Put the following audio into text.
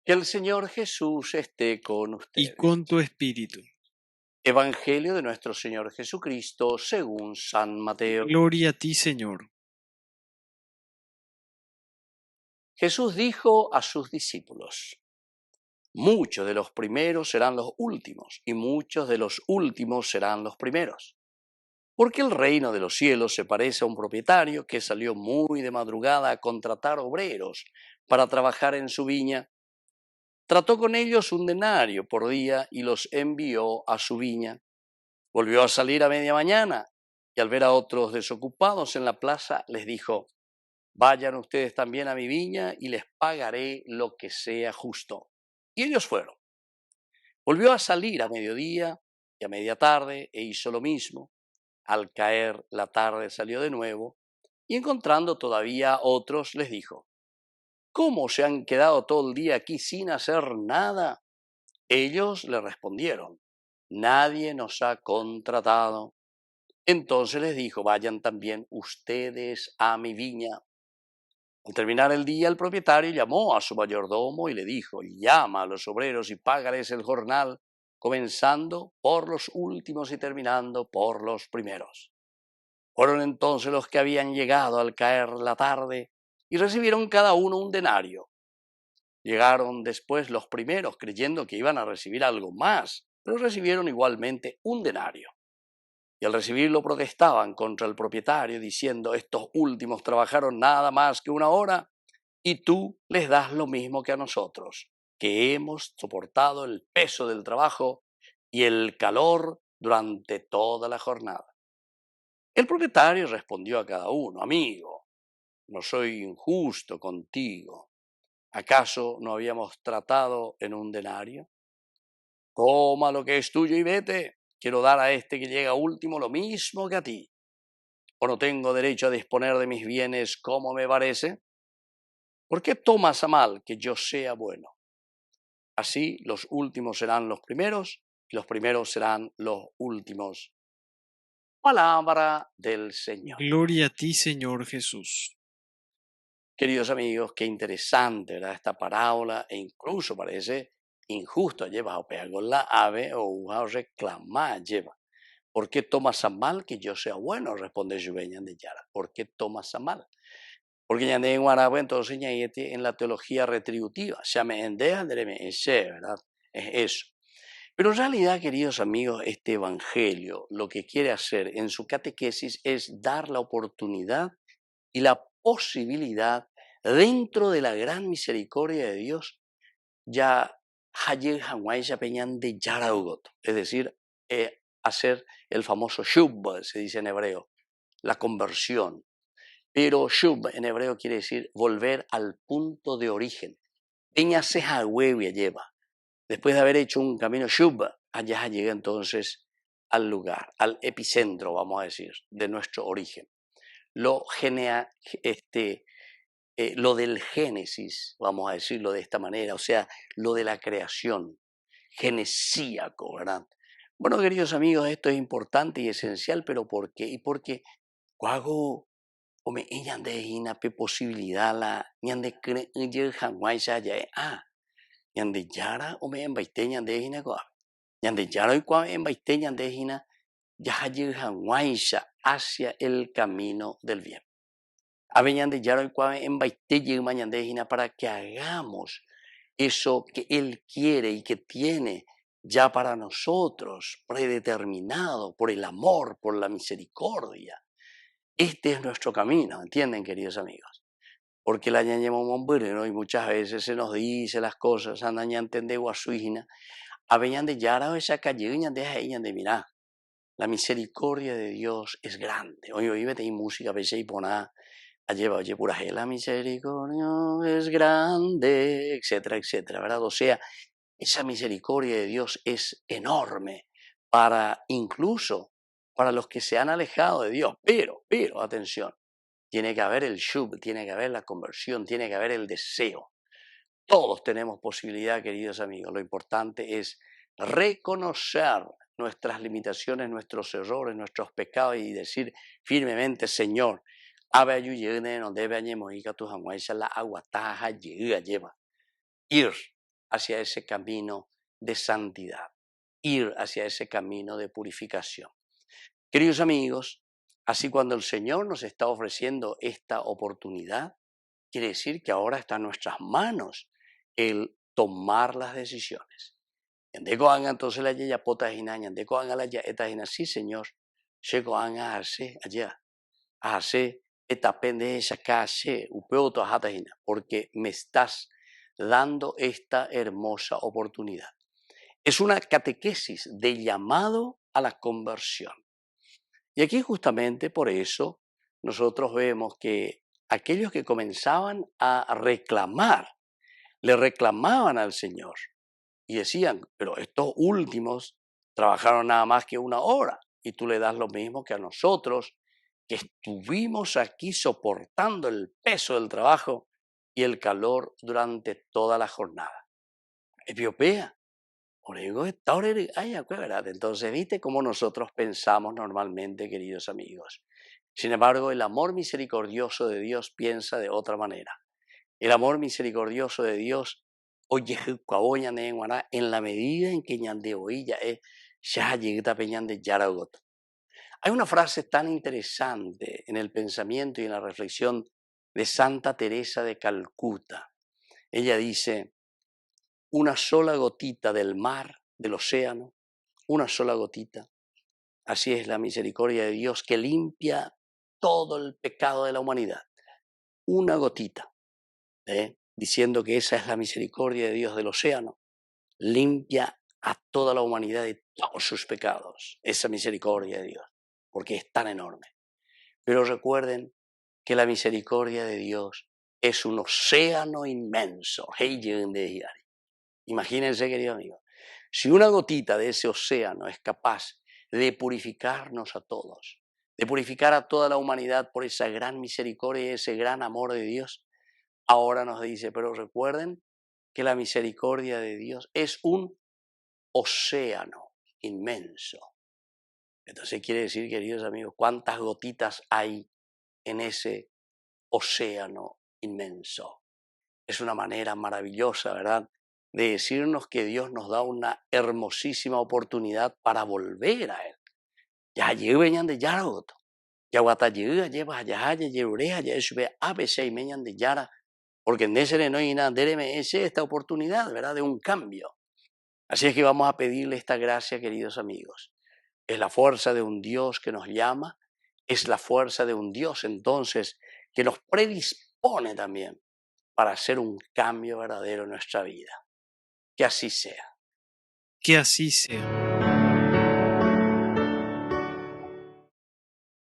Que el Señor Jesús esté con y ustedes. con tu espíritu. Evangelio de nuestro Señor Jesucristo según San Mateo. Gloria a ti, Señor. Jesús dijo a sus discípulos: muchos de los primeros serán los últimos, y muchos de los últimos serán los primeros. Porque el reino de los cielos se parece a un propietario que salió muy de madrugada a contratar obreros para trabajar en su viña. Trató con ellos un denario por día y los envió a su viña. Volvió a salir a media mañana y al ver a otros desocupados en la plaza les dijo: vayan ustedes también a mi viña y les pagaré lo que sea justo. Y ellos fueron. Volvió a salir a mediodía y a media tarde e hizo lo mismo. Al caer la tarde salió de nuevo y encontrando todavía otros les dijo: ¿cómo se han quedado todo el día aquí sin hacer nada? Ellos le respondieron: nadie nos ha contratado. Entonces les dijo: vayan también ustedes a mi viña. Al terminar el día, el propietario llamó a su mayordomo y le dijo: llama a los obreros y págales el jornal, comenzando por los últimos y terminando por los primeros. Fueron entonces los que habían llegado al caer la tarde y recibieron cada uno un denario. Llegaron después los primeros creyendo que iban a recibir algo más, pero recibieron igualmente un denario. Y al recibirlo protestaban contra el propietario diciendo: estos últimos trabajaron nada más que una hora y tú les das lo mismo que a nosotros, que hemos soportado el peso del trabajo y el calor durante toda la jornada. El propietario respondió a cada uno: amigo, no soy injusto contigo. ¿Acaso no habíamos tratado en un denario? Toma lo que es tuyo y vete. Quiero dar a este que llega último lo mismo que a ti. ¿O no tengo derecho a disponer de mis bienes como me parece? ¿Por qué tomas a mal que yo sea bueno? Así los últimos serán los primeros y los primeros serán los últimos. Palabra del Señor. Gloria a ti, Señor Jesús. Queridos amigos, qué interesante, ¿verdad? Esta parábola, e incluso parece injusto. Lleva o pega con la ave o uja reclamar lleva. ¿Por qué tomas a mal que yo sea bueno? Responde Yubeñan de Yara. ¿Por qué tomas a mal? Porque ya en Guaragua entonces en la teología retributiva, se me endeja, ¿verdad? Es eso. Pero en realidad, queridos amigos, este evangelio lo que quiere hacer en su catequesis es dar la oportunidad y la posibilidad dentro de la gran misericordia de Dios, ya es decir, hacer el famoso shub, se dice en hebreo, la conversión. Pero shub en hebreo quiere decir volver al punto de origen. Peña ceja huevia lleva. Después de haber hecho un camino shub, allá llega entonces al lugar, al epicentro, vamos a decir, de nuestro origen. Lo, lo del Génesis, vamos a decirlo de esta manera, o sea, lo de la creación, genesíaco, ¿verdad? Bueno, queridos amigos, esto es importante y esencial, pero ¿por qué? Y porque cuando ome ella de ina pe posibilidad la ñande ye hanwai sa ya ñande yara ome en baite ñande ina ko ñande yara y kwa en baite ñande ina ya ye hanwai sa hacia el camino del bien. Para que hagamos eso que Él quiere y que tiene ya para nosotros, predeterminado por el amor, por la misericordia. Este es nuestro camino, ¿entienden, queridos amigos? Porque la ñañemos y muchas veces se nos dice las cosas, andan ya entender guasuína, aveñan de yara o esa calle, de mirar. La misericordia de Dios es grande. Hoy vete y música, veces y poná. Lleva, oye, pura la misericordia es grande, etcétera, etcétera, ¿verdad? O sea, esa misericordia de Dios es enorme para incluso para los que se han alejado de Dios. Pero, atención, tiene que haber el shub, tiene que haber la conversión, tiene que haber el deseo. Todos tenemos posibilidad, queridos amigos. Lo importante es reconocer nuestras limitaciones, nuestros errores, nuestros pecados y decir firmemente: Señor, no debe la aguataja lleva. Ir hacia ese camino de santidad, ir hacia ese camino de purificación. Queridos amigos, así cuando el Señor nos está ofreciendo esta oportunidad, quiere decir que ahora está en nuestras manos el tomar las decisiones. Yandeko anga entonces la yeya pota hina, yandeko anga la ya eta hina, sí Señor, llego anga hace allá, hace esta pendeja calle, upeoto hata hina, porque me estás dando esta hermosa oportunidad. Es una catequesis de llamado a la conversión. Y aquí justamente por eso nosotros vemos que aquellos que comenzaban a reclamar, le reclamaban al Señor y decían, pero estos últimos trabajaron nada más que 1 hora y tú le das lo mismo que a nosotros, que estuvimos aquí soportando el peso del trabajo y el calor durante toda la jornada. Etiopía. Entonces, ¿viste cómo nosotros pensamos normalmente, queridos amigos? Sin embargo, el amor misericordioso de Dios piensa de otra manera. El amor misericordioso de Dios, oye, en la medida en que hay una frase tan interesante en el pensamiento y en la reflexión de Santa Teresa de Calcuta. Ella dice, una sola gotita del mar, del océano, una sola gotita. Así es la misericordia de Dios que limpia todo el pecado de la humanidad. Una gotita, diciendo que esa es la misericordia de Dios del océano, limpia a toda la humanidad de todos sus pecados. Esa misericordia de Dios, porque es tan enorme. Pero recuerden que la misericordia de Dios es un océano inmenso. Imagínense, querido amigo, si una gotita de ese océano es capaz de purificarnos a todos, de purificar a toda la humanidad por esa gran misericordia y ese gran amor de Dios, ahora nos dice, pero recuerden que la misericordia de Dios es un océano inmenso. Entonces quiere decir, queridos amigos, cuántas gotitas hay en ese océano inmenso. Es una manera maravillosa, ¿verdad?, de decirnos que Dios nos da una hermosísima oportunidad para volver a Él. Ya lleven de Yaragot, ya guatayuga, lleva allá, ya lleurea, ya sube a y meñan de Yara, porque en ese no hay nada, déme esta oportunidad, ¿verdad?, de un cambio. Así es que vamos a pedirle esta gracia, queridos amigos. Es la fuerza de un Dios que nos llama, es la fuerza de un Dios entonces que nos predispone también para hacer un cambio verdadero en nuestra vida. Que así sea. Que así sea.